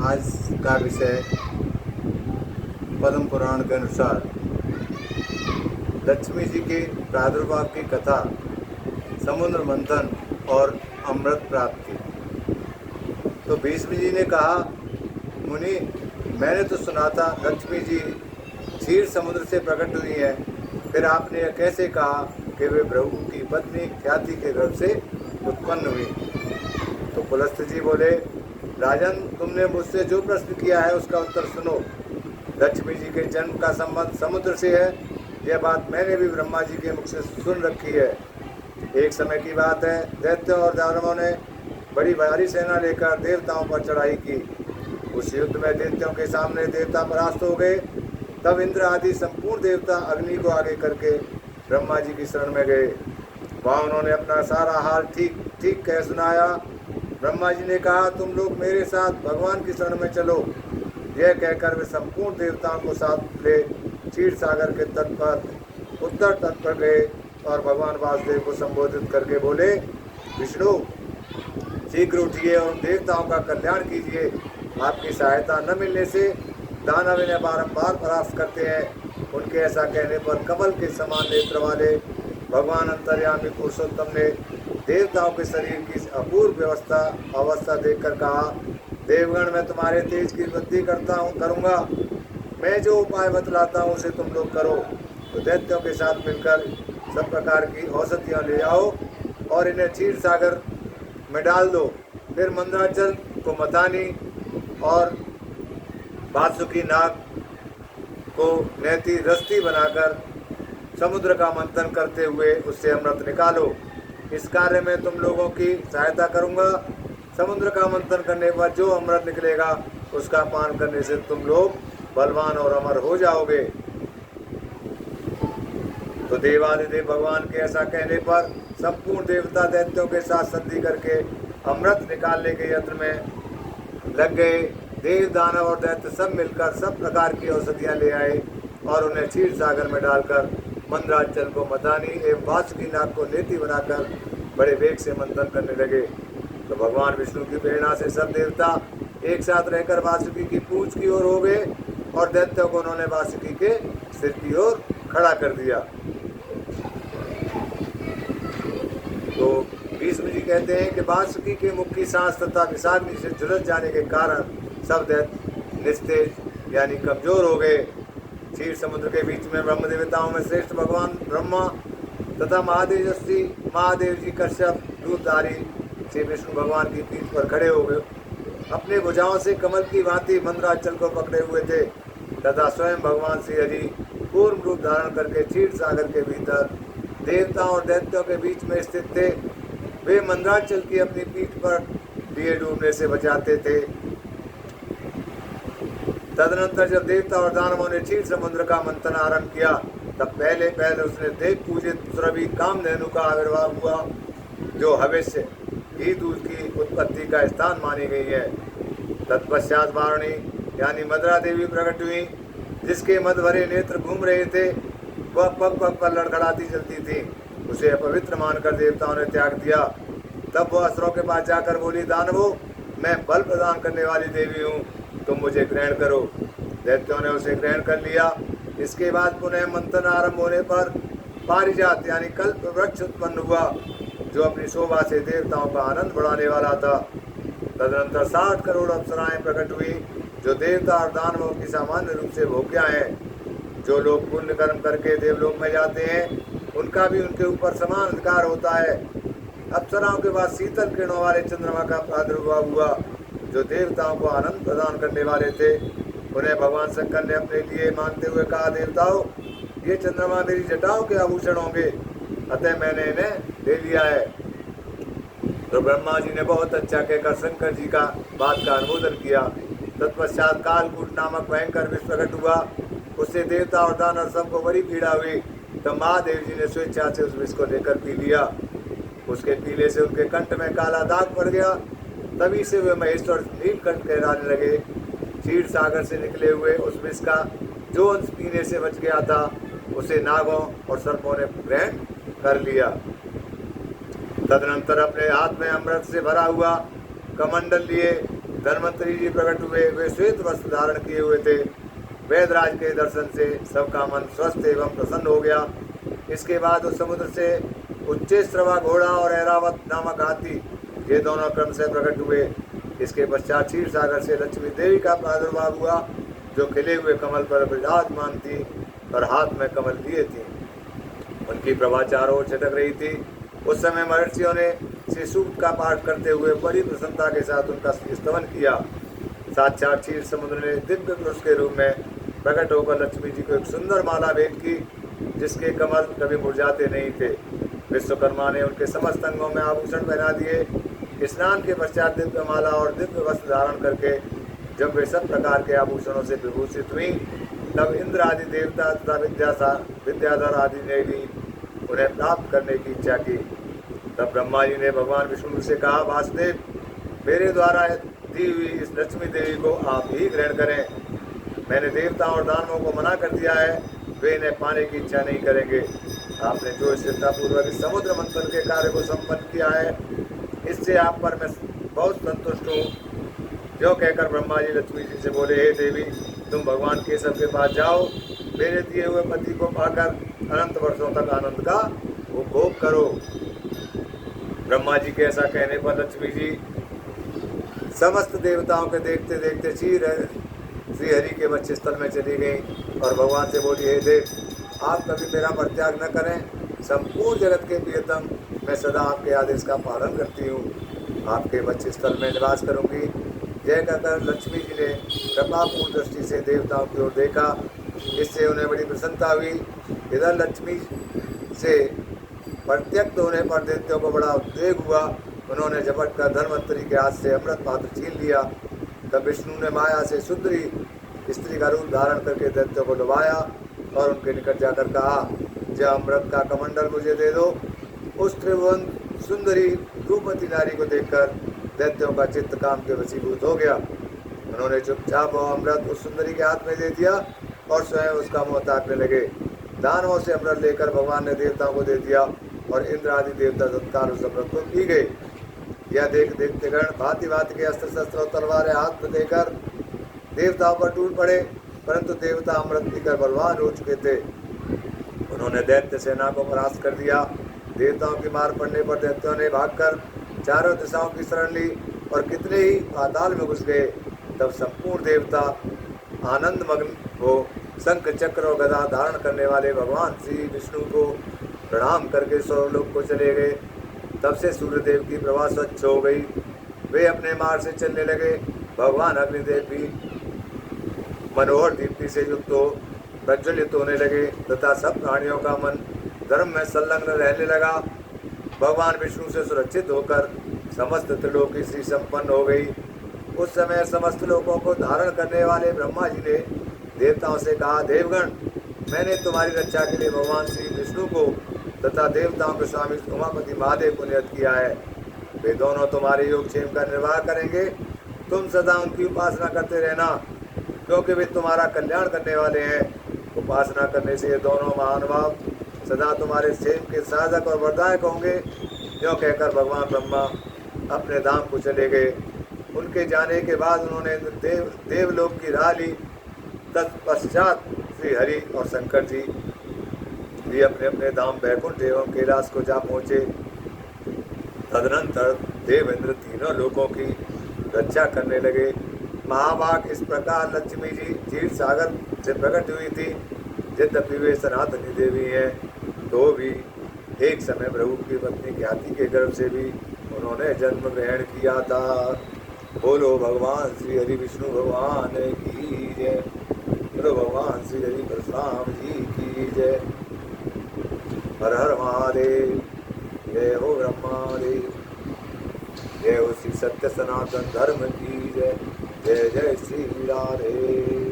आज का विषय पद्म पुराण के अनुसार लक्ष्मी जी के प्रादुर्भाव की कथा, समुद्र मंथन और अमृत प्राप्ति। तो भीष्म जी ने कहा, मुनि, मैंने तो सुना था लक्ष्मी जी क्षीर समुद्र से प्रकट हुई है, फिर आपने यह कैसे कहा कि वे भृगु की पत्नी ख्याति के गर्भ से उत्पन्न हुई? तो पुलस्त्य जी बोले, राजन, तुमने मुझसे जो प्रश्न किया है उसका उत्तर सुनो। लक्ष्मी जी के जन्म का संबंध समुद्र से है, यह बात मैंने भी ब्रह्मा जी के मुख से सुन रखी है। एक समय की बात है, दैत्यों और दानवों ने बड़ी भारी सेना लेकर देवताओं पर चढ़ाई की। उस युद्ध में दैत्यों के सामने देवता परास्त हो गए। तब इंद्र आदि संपूर्ण देवता अग्नि को आगे करके ब्रह्मा जी की शरण में गए। वहाँ उन्होंने अपना सारा हाल ठीक ठीक कह सुनाया। ब्रह्मा जी ने कहा, तुम लोग मेरे साथ भगवान की शरण में चलो। यह कहकर वे संपूर्ण देवताओं को साथ ले क्षीर सागर के तट पर उत्तर तट पर गए और भगवान वासुदेव को संबोधित करके बोले, विष्णु, शीघ्र उठिए और देवताओं का कल्याण कीजिए। आपकी सहायता न मिलने से दानव इन्हें बारंबार परास्त करते हैं। उनके ऐसा कहने पर कमल के समान नेत्र वाले भगवान अंतर्यामी पुरुषोत्तम ने देवताओं के शरीर की अपूर्व अवस्था देखकर कहा, देवगण, मैं तुम्हारे तेज की वृद्धि करूँगा। मैं जो उपाय बतलाता हूँ उसे तुम लोग करो। तो दैत्यों के साथ मिलकर सब प्रकार की औषधियाँ ले आओ और इन्हें क्षीर सागर में डाल दो। फिर मंदराचल को मथानी और वासुकी नाग को नैती रस्ती बनाकर समुद्र का मंथन करते हुए उससे अमृत निकालो। इस कार्य में तुम लोगों की सहायता करूंगा। समुद्र का मंथन करने पर जो अमृत निकलेगा उसका पान करने से तुम लोग बलवान और अमर हो जाओगे। तो देवादिदेव भगवान के ऐसा कहने पर संपूर्ण देवता दैत्यों के साथ संधि करके अमृत निकालने के यत्न में लग गए। देव, दानव और दैत्य सब मिलकर सब प्रकार की औषधियाँ ले आए और उन्हें क्षीर सागर में डालकर मंदराचल को मथानी एवं वासुकी नाग को नेति बनाकर बड़े वेग से मंथन करने लगे। तो भगवान विष्णु की प्रेरणा से सब देवता एक साथ रहकर वासुकी की पूंछ की ओर हो गए और दैत्यों को उन्होंने वासुकी के सिर की ओर खड़ा कर दिया। तो भीष्म जी कहते हैं कि वासुकी के मुख की सांस तथा विषाग्नि से झुलस जाने के कारण सब दैत्य निस्तेज यानी कमजोर हो गए। क्षीर समुद्र के बीच में ब्रह्म देवताओं में श्रेष्ठ भगवान ब्रह्मा तथा महादेव जी कश्यप रूपधारी श्री विष्णु भगवान की पीठ पर खड़े हो गए। अपने भुजाओं से कमल की भांति मंदराचल को पकड़े हुए थे तथा स्वयं भगवान श्री हरि पूर्ण रूप धारण करके क्षीर सागर के भीतर देवताओं और दैत्यों के बीच में स्थित थे। वे मंदराचल की अपनी पीठ पर लिए डूबने से बचाते थे। तदनंतर जब देवता और दानवों ने क्षीर समुद्र का मंथन आरंभ किया, तब पहले उसने देव पूजित सुरभि कामधेनु का आविर्भाव हुआ, जो भविष्य घी दूध की उत्पत्ति का स्थान मानी गई है। तत्पश्चात वारुणी यानी मदरा देवी प्रकट हुई, जिसके मद भरे नेत्र घूम रहे थे। वह पग पग पर लड़खड़ाती चलती थी। उसे अपवित्र मानकर देवताओं ने त्याग दिया। तब वह असुरों के पास जाकर बोली, दानवों, मैं बल प्रदान करने वाली देवी हूँ, तुम मुझे ग्रहण करो। दैत्यों ने उसे ग्रहण कर लिया। इसके बाद पुनः मंथन आरंभ होने पर पारिजात यानी कल्प वृक्ष उत्पन्न हुआ, जो अपनी शोभा से देवताओं का आनंद बढ़ाने वाला था। तदनंतर 60 करोड़ अप्सराएं प्रकट हुई, जो देवता और दानवों की सामान्य रूप से भोग्या हैं। जो लोग पुण्य कर्म करके देवलोक में जाते हैं, उनका भी उनके ऊपर समान अधिकार होता है। अप्सराओं के बाद शीतल किरणों वाले चंद्रमा का प्रादुर्भाव हुआ, जो देवताओं को आनंद प्रदान करने वाले थे। उन्हें भगवान शंकर ने अपने लिए मानते हुए कहा, देवताओं, ये चंद्रमा मेरी जटाओं के आभूषण होंगे, अतः मैंने इन्हें ले लिया है। तो ब्रह्मा जी ने बहुत अच्छा कहकर शंकर जी का बात का अनुमोदन किया। तत्पश्चात कालकूट नामक भयंकर विष प्रकट हुआ। उससे देवता और दानव सबको बड़ी पीड़ा हुई। तो महादेव जी ने स्वेच्छा से उस विष को लेकर पी लिया। उसके पीले से उनके कंठ में काला दाग पड़ गया। तभी से वे महेश्वर नीलकंठ कहलाने लगे। क्षीर सागर से निकले हुए उस विष का जो अंश पीने से बच गया था, उसे नागों और सर्पों ने ग्रहण कर लिया। तदनंतर अपने हाथ में अमृत से भरा हुआ कमंडल लिए धन्वंतरी जी प्रकट हुए। वे श्वेत वस्त्र धारण किए हुए थे। वैदराज के दर्शन से सबका मन स्वस्थ एवं प्रसन्न हो गया। इसके बाद उस समुद्र से उच्चेश्रवा घोड़ा और ऐरावत नामक हाथी, ये दोनों क्रम से प्रकट हुए। इसके पश्चात क्षीर सागर से लक्ष्मी देवी का प्रादुर्भाव हुआ, जो खिले हुए कमल पर विराजमान थी और हाथ में कमल लिए थी। उनकी प्रभा चारों ओर छिटक रही थी। उस समय महर्षियों ने श्री सूक्त का पाठ करते हुए बड़ी प्रसन्नता के साथ उनका स्तवन किया। साक्षात क्षीर समुद्र ने दिव्य पुरुष के रूप में प्रकट होकर लक्ष्मी जी को एक सुंदर माला भेंट की, जिसके कमल कभी मुरझाते नहीं थे। विश्वकर्मा ने उनके समस्त अंगों में आभूषण पहना दिए। स्नान के पश्चात दिव्य माला और दिव्य वस्त्र धारण करके जब वे सब प्रकार के आभूषणों से विभूषित हुई, तब इंद्र आदि देवता तथा विद्याधर आदि ने भी उन्हें प्राप्त करने की इच्छा की। तब ब्रह्मा जी ने भगवान विष्णु से कहा, वासुदेव, मेरे द्वारा दी हुई इस लक्ष्मी देवी को आप ही ग्रहण करें। मैंने देवताओं और दानवों को मना कर दिया है, वे इन्हें पाने की इच्छा नहीं करेंगे। आपने जो श्रद्धापूर्वक इस समुद्र मंथन के कार्य को संपन्न किया है, इससे आप पर मैं बहुत संतुष्ट हूँ। जो कहकर ब्रह्मा जी लक्ष्मी जी से बोले, हे देवी, तुम भगवान केशव के पास जाओ, मेरे दिए हुए पति को पाकर अनंत वर्षों तक आनंद का उपभोग करो। ब्रह्मा जी के ऐसा कहने पर लक्ष्मी जी समस्त देवताओं के देखते देखते श्री हरि के वक्षस्थल में चली गई और भगवान से बोली, हे देव, आप कभी मेरा परित्याग न करें। संपूर्ण जगत के प्रियतम, मैं सदा आपके आदेश का पालन करती हूँ। आपके वक्षस्थल में निवास करूँगी। जय कहकर लक्ष्मी जी ने कृपापूर्ण दृष्टि से देवताओं की ओर देखा। इससे उन्हें बड़ी प्रसन्नता हुई। इधर लक्ष्मी से प्रत्यक्त होने पर दैत्यों को बड़ा उद्वेग हुआ। उन्होंने झपट कर धन्वंतरी के हाथ से अमृत पात्र छीन लिया। तब विष्णु ने माया से सुंदरी स्त्री का रूप धारण करके दैत्यों को डुबाया और उनके निकट जाकर कहा, जब अमृत का कमंडल मुझे दे दो। उस त्रिभुवन सुंदरी रूपवती नारी को देखकर दैत्यों का चित्त काम के वशीभूत हो गया। उन्होंने चुपचाप वह अमृत उस सुंदरी के हाथ में दे दिया और स्वयं उसका मुँह ताकने लगे। दानवों से अमृत लेकर भगवान ने देवताओं को दे दिया और इंद्र आदि देवता तत्काल उस अमृत को पी गए। यह देख देखते गण भांति भांति के अस्त्र शस्त्र और तलवारें हाथ में देकर देवताओं पर टूट पड़े, परंतु देवता अमृत पीकर बलवान हो चुके थे। उन्होंने दैत्य सेना को परास्त कर दिया। देवताओं की मार पड़ने पर दैत्यों ने भागकर चारों दिशाओं की शरण ली और कितने ही पाताल में घुस गए। तब संपूर्ण देवता आनंद मग्न हो शंख चक्र और गदा धारण करने वाले भगवान श्री विष्णु को प्रणाम करके स्वर्गलोक को चले गए। तब से सूर्यदेव की प्रभा स्वच्छ हो गई। वे अपने मार्ग से चलने लगे। भगवान अग्निदेव भी मनोहर दीप्ति से युक्त हो प्रज्वलित होने लगे तथा सब प्राणियों का मन धर्म में संलग्न रहने लगा। भगवान विष्णु से सुरक्षित होकर समस्त त्रिलोकी श्री संपन्न हो गई। उस समय समस्त लोगों को धारण करने वाले ब्रह्मा जी ने देवताओं से कहा, देवगण, मैंने तुम्हारी रक्षा के लिए भगवान श्री विष्णु को तथा देवताओं के स्वामी उमापति महादेव को नियत किया है। वे दोनों तुम्हारे योगक्षेम का निर्वाह करेंगे। तुम सदा उनकी उपासना करते रहना, क्योंकि वे तुम्हारा कल्याण करने वाले हैं। उपासना करने से ये दोनों महानुभाव सदा तुम्हारे क्षेम के साधक और वरदायक होंगे। जो कहकर भगवान ब्रह्मा अपने धाम को चले गए। उनके जाने के बाद उन्होंने देवलोक की राह ली। तत्पश्चात श्री हरि और शंकर जी भी अपने अपने धाम बैकुंठ एवं कैलाश को जा पहुँचे। तदनंतर देवेंद्र तीनों लोकों की रक्षा करने लगे। महाभाग इस प्रकार लक्ष्मी जी क्षीर सागर से प्रकट हुई थी। यद्यपि वे सनातनी देवी हैं, तो भी एक समय प्रभु की पत्नी ख्याति के गर्भ से भी उन्होंने जन्म ग्रहण किया था। बोलो भगवान श्री हरि विष्णु भगवान की जय। बोलो भगवान श्री हरि परशुराम जी की जय। हर हर महादेव। जय हो ब्रह्मादेव। जय हो श्री सत्य सनातन धर्म की जय। जय जय श्री राधे।